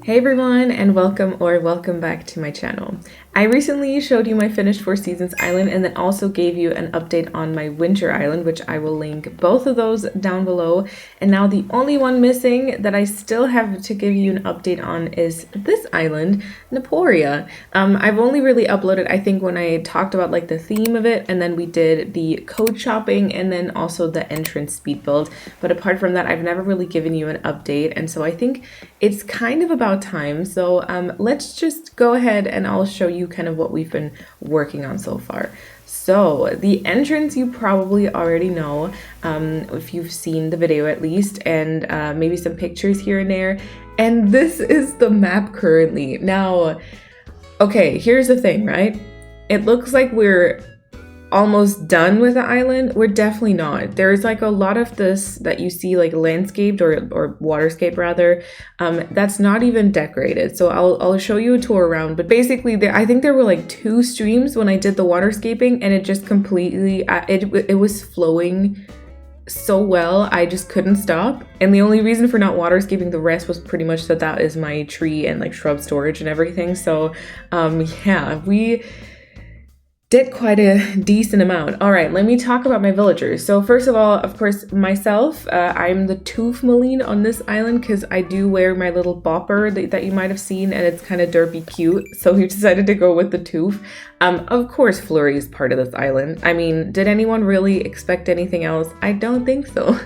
Hey everyone, and welcome back to my channel. I recently showed you my finished Four Seasons island and then also gave you an update on my winter island, which I will link both of those down below. And now the only one missing that I still have to give you an update on is this island, Naporia. I've only really uploaded, I think, when I talked about like the theme of it, and then we did the code shopping and then also the entrance speed build. But apart from that, I've never really given you an update, and so I think it's kind of about time. So let's just go ahead and I'll show you kind of what we've been working on so far. So the entrance you probably already know, if you've seen the video at least, and maybe some pictures here and there. And this is the map currently. Now, okay, here's the thing, right? It looks like we're almost done with the island. We're definitely not. There's like a lot of this that you see like landscaped or waterscape rather, that's not even decorated. So I'll show you a tour around, but basically I think there were like 2 streams when I did the waterscaping, and it just completely it was flowing so well, I just couldn't stop. And the only reason for not waterscaping the rest was pretty much that is my tree and like shrub storage and everything. So yeah, we did quite a decent amount. All right, let me talk about my villagers. So first of all, of course, myself, I'm the tooth Maline on this island because I do wear my little bopper that you might have seen, and it's kind of derpy cute. So we decided to go with the tooth. Of course, Flurry is part of this island. I mean, did anyone really expect anything else? I don't think so.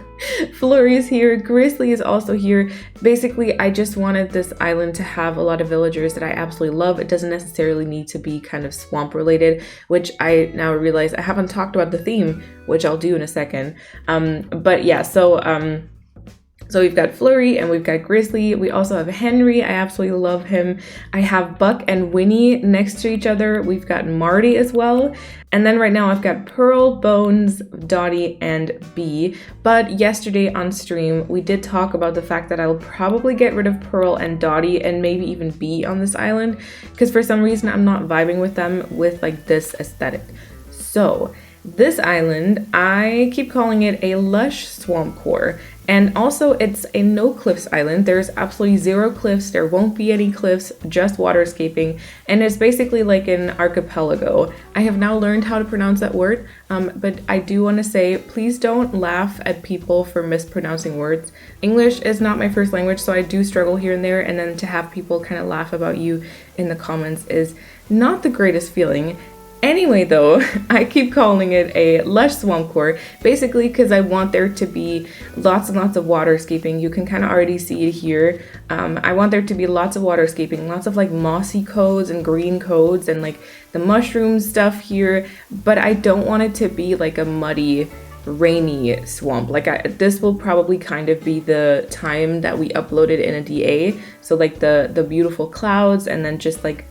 Flurry is here. Grizzly is also here. Basically, I just wanted this island to have a lot of villagers that I absolutely love. It doesn't necessarily need to be kind of swamp related, which I now realize I haven't talked about the theme, which I'll do in a second. But yeah, so we've got Flurry and we've got Grizzly. We also have Henry. I absolutely love him. I have Buck and Winnie next to each other. We've got Marty as well. And then right now I've got Pearl, Bones, Dottie, and Bee. But yesterday on stream, we did talk about the fact that I'll probably get rid of Pearl and Dottie and maybe even Bee on this island, because for some reason I'm not vibing with them with like this aesthetic. So this island, I keep calling it a lush swamp core. And also it's a no cliffs island. There's absolutely 0 cliffs. There won't be any cliffs, just waterscaping. And it's basically like an archipelago. I have now learned how to pronounce that word, but I do want to say, please don't laugh at people for mispronouncing words. English is not my first language, so I do struggle here and there. And then to have people kind of laugh about you in the comments is not the greatest feeling. Anyway though, I keep calling it a lush swamp core, basically because I want there to be lots and lots of waterscaping. You can kind of already see it here. I want there to be lots of waterscaping, lots of like mossy codes and green codes and like the mushroom stuff here, but I don't want it to be like a muddy, rainy swamp. Like this will probably kind of be the time that we uploaded in a DA. So like the beautiful clouds and then just like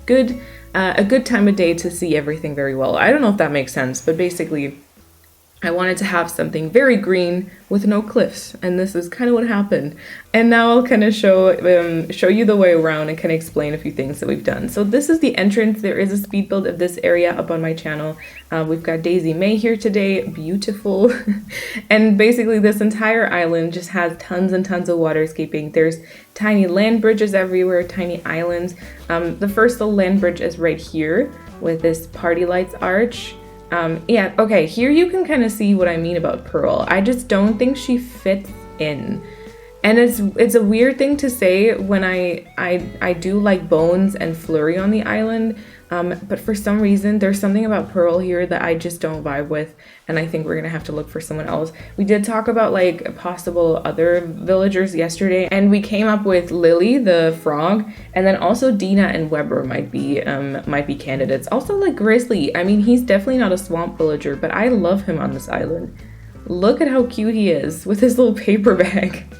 a good time of day to see everything very well. I don't know if that makes sense, but basically I wanted to have something very green with no cliffs, and this is kind of what happened. And now I'll kind of show you the way around and kind of explain a few things that we've done. So this is the entrance. There is a speed build of this area up on my channel. We've got Daisy May here today, beautiful. And basically this entire island just has tons and tons of waterscaping. There's tiny land bridges everywhere, tiny islands. The first little land bridge is right here with this party lights arch. Yeah, okay, here you can kind of see what I mean about Pearl. I just don't think she fits in. And it's a weird thing to say when I do like Bones and Flurry on the island, but for some reason there's something about Pearl here that I just don't vibe with, and I think we're gonna have to look for someone else. We did talk about like possible other villagers yesterday, and we came up with Lily the frog, and then also Dina and Weber might be candidates. Also like Grizzly. I mean, he's definitely not a swamp villager, but I love him on this island. Look at how cute he is with his little paper bag.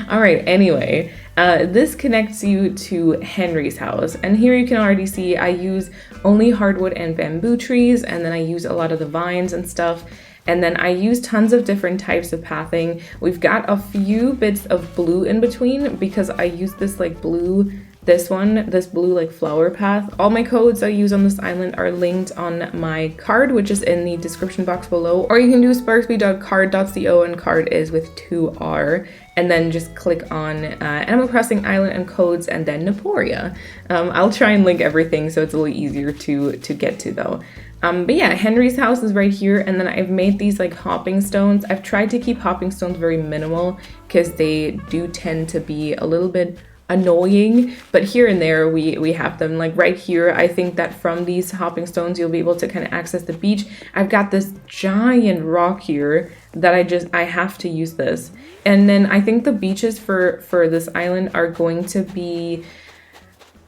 All right, anyway, this connects you to Henry's house, and here you can already see I use only hardwood and bamboo trees, and then I use a lot of the vines and stuff, and then I use tons of different types of pathing. We've got a few bits of blue in between because I use this like blue this one, this blue like flower path. All my codes I use on this island are linked on my card, which is in the description box below, or you can do sparksby.card.co, and card is with 2R, and then just click on Animal Crossing Island and codes, and then Naporia. I'll try and link everything so it's a little easier to get to though. But yeah, Henry's house is right here, and then I've made these like hopping stones. I've tried to keep hopping stones very minimal because they do tend to be a little bit annoying, but here and there we have them. Like right here, I think that from these hopping stones you'll be able to kind of access the beach. I've got this giant rock here that I have to use this. And then I think the beaches for this island are going to be,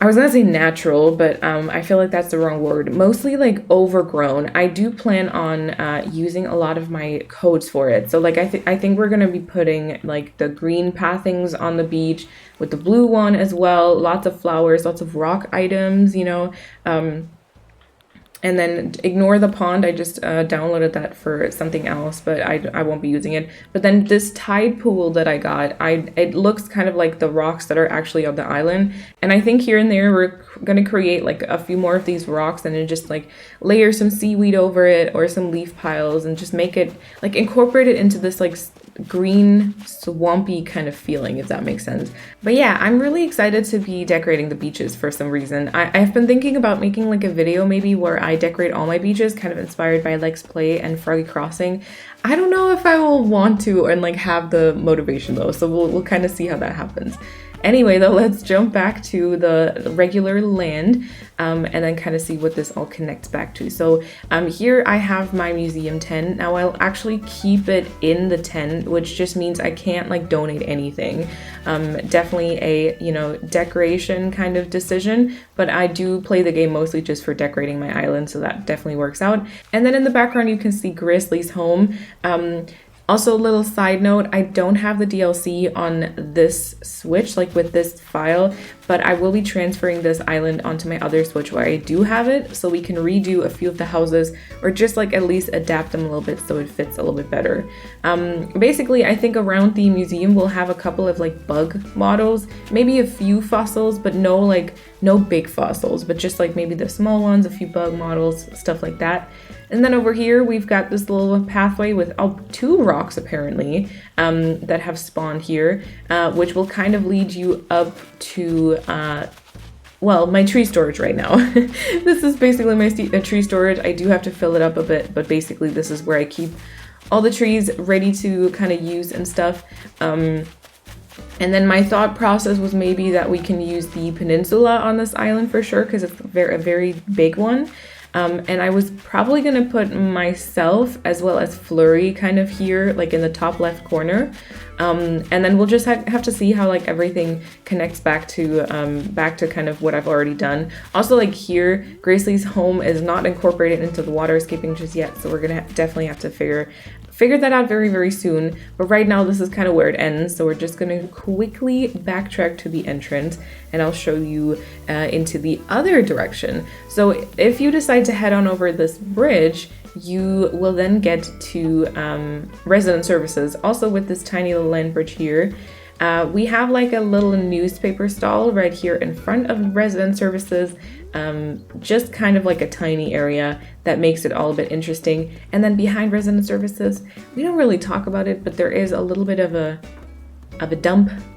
I was gonna say natural, but I feel like that's the wrong word. Mostly like overgrown. I do plan on using a lot of my codes for it. So like I think we're gonna be putting like the green pathings on the beach with the blue one as well. Lots of flowers, lots of rock items, you know. And then ignore the pond. I just downloaded that for something else, but I won't be using it. But then this tide pool that I got, it looks kind of like the rocks that are actually on the island. And I think here and there we're gonna create like a few more of these rocks and then just like layer some seaweed over it or some leaf piles and just make it like incorporate it into this like green swampy kind of feeling, if that makes sense. But yeah, I'm really excited to be decorating the beaches for some reason. I've been thinking about making like a video maybe where I decorate all my beaches, kind of inspired by Lex Play and Froggy Crossing. I don't know if I will want to and like have the motivation though, so we'll kind of see how that happens. Anyway, though, let's jump back to the regular land and then kind of see what this all connects back to. So here I have my museum tent. Now I'll actually keep it in the tent, which just means I can't like donate anything. Definitely a, you know, decoration kind of decision, but I do play the game mostly just for decorating my island, so that definitely works out. And then in the background you can see Grizzly's home. Also, a little side note, I don't have the DLC on this Switch, like with this file, but I will be transferring this island onto my other Switch where I do have it, so we can redo a few of the houses, or just like at least adapt them a little bit so it fits a little bit better. Basically, I think around the museum we'll have a couple of like bug models, maybe a few fossils, but no big fossils, but just like maybe the small ones, a few bug models, stuff like that. And then over here, we've got this little pathway with 2 rocks apparently that have spawned here, which will kind of lead you up to, well, my tree storage right now. This is basically my tree storage. I do have to fill it up a bit, but basically this is where I keep all the trees ready to kind of use and stuff. And then my thought process was maybe that we can use the peninsula on this island for sure, because it's a very big one. And I was probably gonna put myself as well as Flurry kind of here, like in the top left corner. And then we'll just have to see how like everything connects back to kind of what I've already done. Also, like here, Gracely's home is not incorporated into the water escaping just yet, so we're gonna definitely have to figure that out very soon. But right now this is kind of where it ends, so we're just gonna quickly backtrack to the entrance and I'll show you into the other direction. So if you decide to head on over this bridge, you will then get to resident services. Also with this tiny little land bridge here, we have like a little newspaper stall right here in front of resident services. Just kind of like a tiny area that makes it all a bit interesting. And then behind resident services, we don't really talk about it, but there is a little bit of a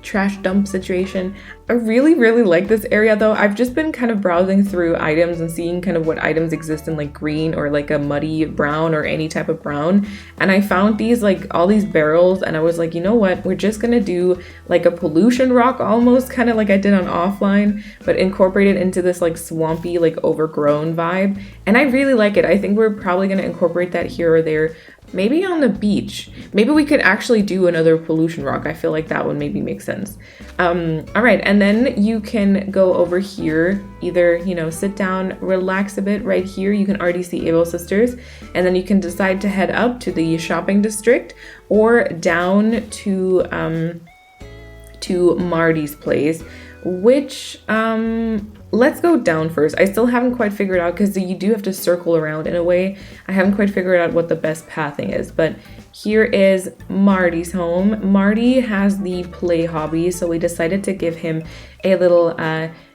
trash dump situation. I really like this area though. I've just been kind of browsing through items and seeing kind of what items exist in like green or like a muddy brown or any type of brown. And I found these like all these barrels and I was like, you know what? We're just gonna do like a pollution rock almost, kind of like I did on offline, but incorporate it into this like swampy, like overgrown vibe. And I really like it. I think we're probably gonna incorporate that here or there. Maybe on the beach. Maybe we could actually do another pollution rock. I feel like that would maybe make sense. All right, and then you can go over here, either, you know, sit down, relax a bit right here. You can already see Able Sisters, and then you can decide to head up to the shopping district or down to Marty's place, which let's go down first. I still haven't quite figured out, because you do have to circle around in a way. I haven't quite figured out what the best pathing is, but here is Marty's home. Marty has the play hobby, so we decided to give him a little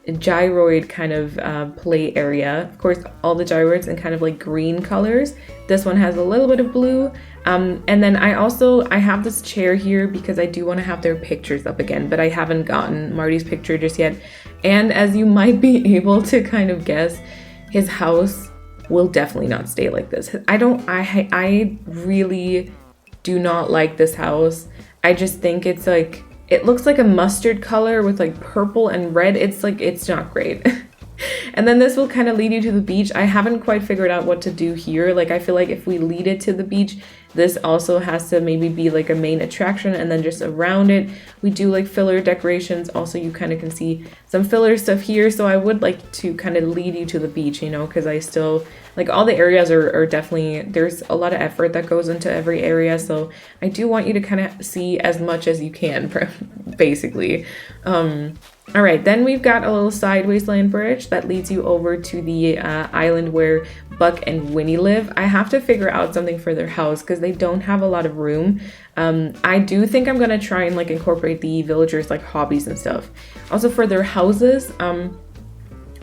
gyroid kind of play area. Of course, all the gyroids in kind of like green colors. This one has a little bit of blue. And then I have this chair here because I do want to have their pictures up again, but I haven't gotten Marty's picture just yet. And as you might be able to kind of guess, his house will definitely not stay like this. I really do not like this house. I just think it's like, it looks like a mustard color with like purple and red. It's like, it's not great. And then this will kind of lead you to the beach. I haven't quite figured out what to do here. Like, I feel like if we lead it to the beach, this also has to maybe be like a main attraction, and then just around it, we do like filler decorations. Also, you kind of can see some filler stuff here. So I would like to kind of lead you to the beach, you know, because I still, like, all the areas are definitely, there's a lot of effort that goes into every area. So I do want you to kind of see as much as you can, basically. All right, then we've got a little sideways land bridge that leads you over to the island where Buck and Winnie live. I have to figure out something for their house because they don't have a lot of room. I do think I'm gonna try and like incorporate the villagers like hobbies and stuff. Also for their houses,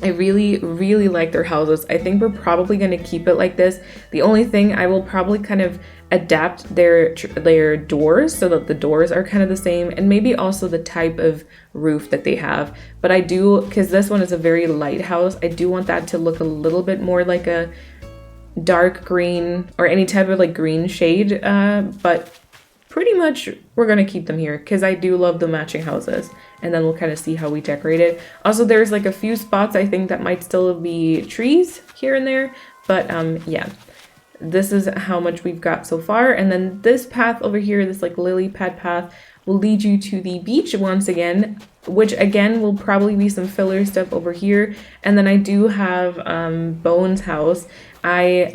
I really like their houses. I think we're probably going to keep it like this. The only thing, I will probably kind of adapt their doors so that the doors are kind of the same, and maybe also the type of roof that they have. But I do, because this one is a very light house, I do want that to look a little bit more like a dark green or any type of like green shade, but pretty much we're going to keep them here because I do love the matching houses. And then we'll kind of see how we decorate it. Also, there's like a few spots I think that might still be trees here and there. But yeah, this is how much we've got so far. And then this path over here, this like lily pad path, will lead you to the beach once again, which again will probably be some filler stuff over here. And then I do have Bones' house. I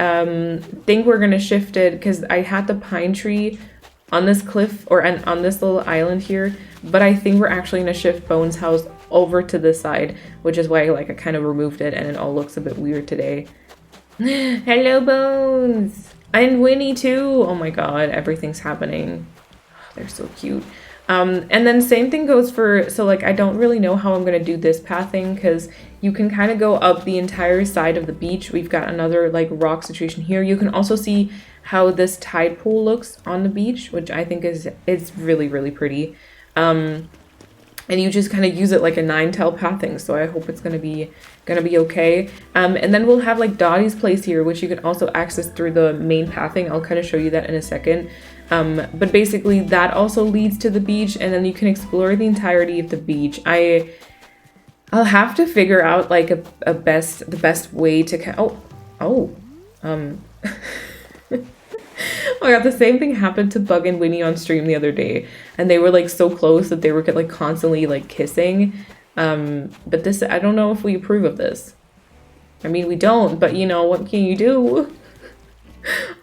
think we're going to shift it because I had the pine tree on this cliff or on this little island here, but I think we're actually gonna shift Bones' house over to this side, which is why like I kind of removed it and it all looks a bit weird today. Hello, Bones! And Winnie too! Oh my god, everything's happening. They're so cute. And then same thing goes for, so like I don't really know how I'm gonna do this pathing because you can kind of go up the entire side of the beach. We've got another like rock situation here. You can also see how this tide pool looks on the beach, which I think is really pretty. And you just kind of use it like a 9-tail pathing, so I hope it's gonna be okay. And then we'll have like Dottie's place here, which you can also access through the main pathing. I'll kind of show you that in a second. But basically that also leads to the beach, and then you can explore the entirety of the beach. I'll have to figure out like the best way to Oh my god, the same thing happened to Bug and Winnie on stream the other day, and they were like so close that they were like constantly like kissing. But this, I don't know if we approve of this. I mean, we don't, but you know, what can you do?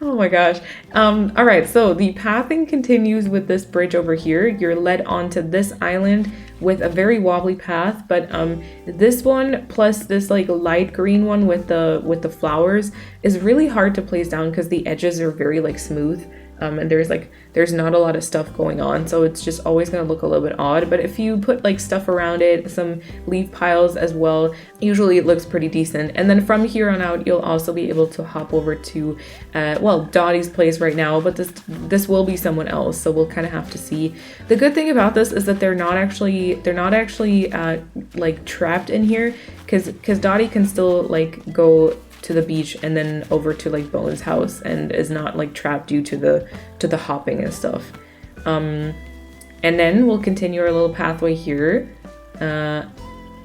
Oh my gosh. All right, so the pathing continues with this bridge over here. You're led onto this island with a very wobbly path, but this one plus this like light green one with the flowers is really hard to place down because the edges are very like smooth. And there's not a lot of stuff going on, so it's just always going to look a little bit odd. But if you put like stuff around it, some leaf piles as well, usually it looks pretty decent. And then from here on out, you'll also be able to hop over to well, Dottie's place right now, but this will be someone else, so we'll kind of have to see. The good thing about this is that they're not actually like trapped in here, because Dottie can still like go to the beach and then over to like Bones' house and is not like trapped due to the hopping and stuff. And then we'll continue our little pathway here,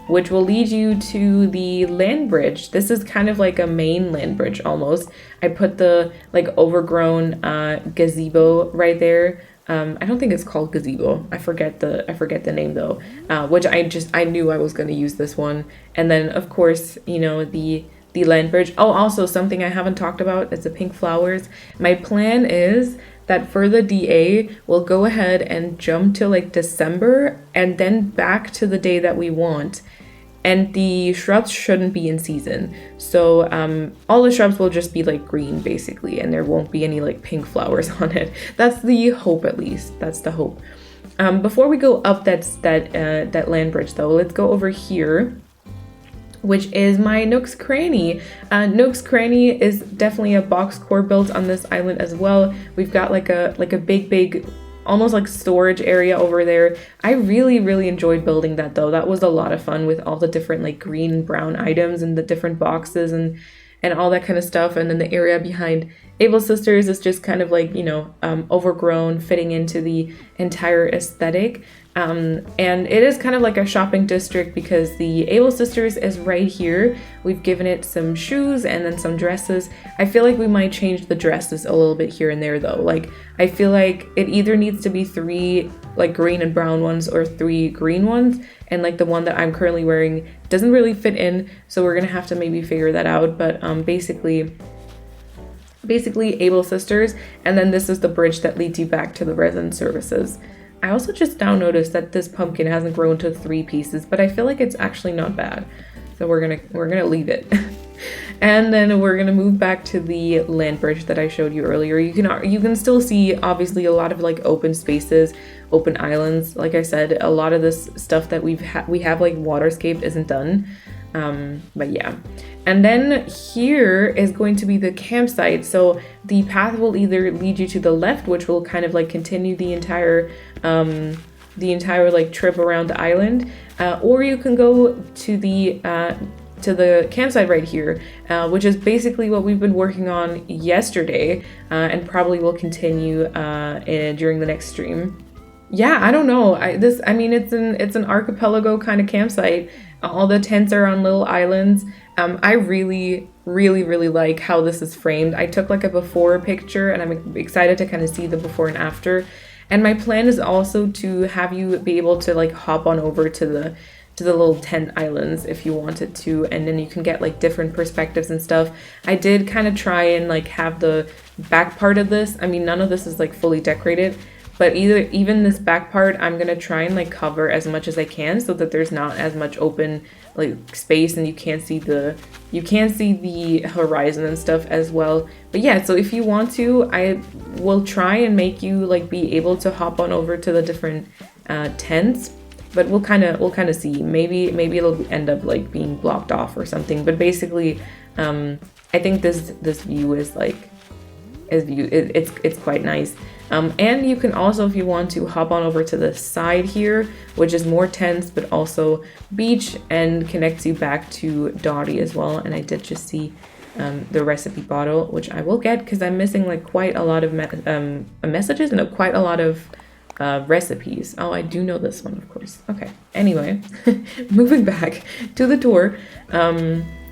which will lead you to the land bridge. This is kind of like a main land bridge almost. I put the like overgrown gazebo right there. I don't think it's called gazebo. I forget the name though. Which I knew I was going to use this one. And then of course, you know, the land bridge. Oh, also something I haven't talked about is the pink flowers. My plan is that for the DA, we'll go ahead and jump to like December and then back to the day that we want. And the shrubs shouldn't be in season. So all the shrubs will just be like green basically, and there won't be any like pink flowers on it. That's the hope, at least. That's the hope. Before we go up that land bridge though, let's go over here. which is my Nook's Cranny. Nook's Cranny is definitely a box core built on this island as well. We've got like a big almost like storage area over there. I really enjoyed building that though. That was a lot of fun with all the different like green and brown items and the different boxes and all that kind of stuff. And then the area behind Able Sisters is just kind of like, you know, overgrown, fitting into the entire aesthetic. And it is kind of like a shopping district because the Able Sisters is right here. We've given it some shoes and then some dresses. I feel like we might change the dresses a little bit here and there though. Like, I feel like it either needs to be 3 like green and brown ones or 3 green ones. And like the one that I'm currently wearing doesn't really fit in. So we're gonna have to maybe figure that out. But basically Able Sisters. And then this is the bridge that leads you back to the resin services. I also just now noticed that this pumpkin hasn't grown to 3 pieces, but I feel like it's actually not bad. So we're gonna leave it. And then we're gonna move back to the land bridge that I showed you earlier. You can still see obviously a lot of like open spaces, open islands. Like I said, a lot of this stuff that we have like waterscaped isn't done. But yeah. And then here is going to be the campsite. So the path will either lead you to the left, which will kind of like continue the entire like trip around the island, or you can go to the campsite right here, which is basically what we've been working on yesterday, and probably will continue during the next stream. Yeah, I don't know. I mean, it's an archipelago kind of campsite. All the tents are on little islands. I really like how this is framed. I took like a before picture and I'm excited to kind of see the before and after. And my plan is also to have you be able to like hop on over to the little tent islands if you wanted to, and then you can get like different perspectives and stuff. I did kind of try and like have the back part of this. I mean, none of this is like fully decorated, but even this back part, I'm gonna try and like cover as much as I can so that there's not as much open like space and you can't see the horizon and stuff as well. But yeah, so if you want to, I will try and make you like be able to hop on over to the different tents. But we'll kind of see. Maybe it'll end up like being blocked off or something. But basically, I think this view is like it's quite nice. And you can also, if you want to, hop on over to the side here, which is more tents, but also beach and connects you back to Dottie as well. And I did just see the recipe bottle, which I will get because I'm missing like quite a lot of messages and quite a lot of recipes. Oh, I do know this one, of course. Okay. Anyway, moving back to the tour.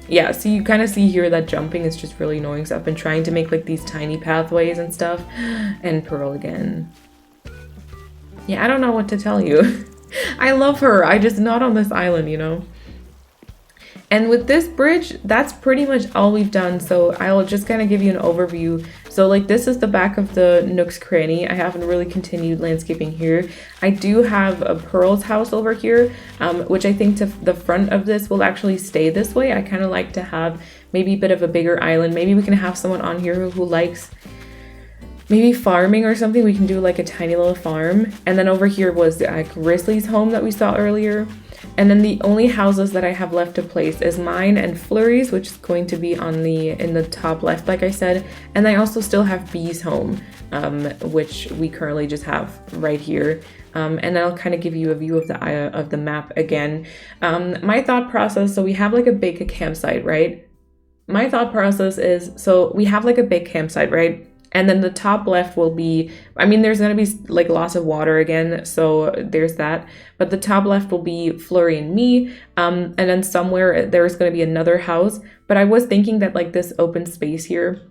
Yeah, so you kind of see here that jumping is just really annoying. So I've been trying to make like these tiny pathways and stuff. And Pearl again. Yeah, I don't know what to tell you. I love her. I just not on this island, you know. And with this bridge, that's pretty much all we've done. So I'll just kind of give you an overview. So like this is the back of the Nook's Cranny. I haven't really continued landscaping here. I do have a Pearl's house over here, which I think to the front of this will actually stay this way. I kind of like to have maybe a bit of a bigger island. Maybe we can have someone on here who likes maybe farming or something. We can do like a tiny little farm. And then over here was Grizzly's home that we saw earlier. And then the only houses that I have left to place is mine and Flurry's, which is going to be in the top left, like I said. And I also still have Bee's home, which we currently just have right here. And then I'll kind of give you a view of the map again. My thought process, so we have like a big campsite, right? My thought process is, so we have like a big campsite, right? And then the top left will be, I mean, there's going to be like lots of water again, so there's that. But the top left will be Flurry and me. And then somewhere there's going to be another house. But I was thinking that like this open space here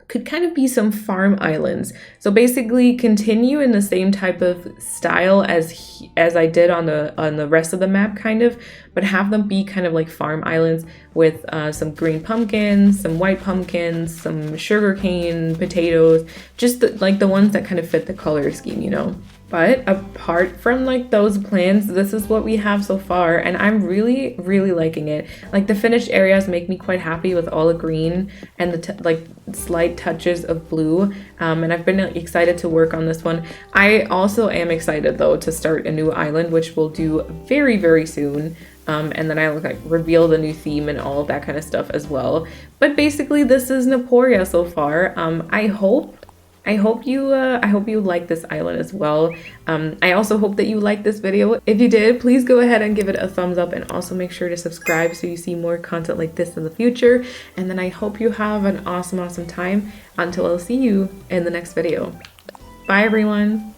could kind of be some farm islands. So basically continue in the same type of style as I did on the rest of the map kind of, but have them be kind of like farm islands with some green pumpkins, some white pumpkins, some sugarcane, potatoes, just like the ones that kind of fit the color scheme, you know. But apart from like those plans, this is what we have so far, and I'm really liking it. Like the finished areas make me quite happy with all the green and the like slight touches of blue, and I've been excited to work on this one. I also am excited though to start a new island, which we'll do very soon. and then I like reveal the new theme and all of that kind of stuff as well. But basically, this is Naporia so far. I hope you like this island as well. I also hope that you liked this video. If you did, please go ahead and give it a thumbs up, and also make sure to subscribe so you see more content like this in the future. And then I hope you have an awesome time until I'll see you in the next video. Bye everyone.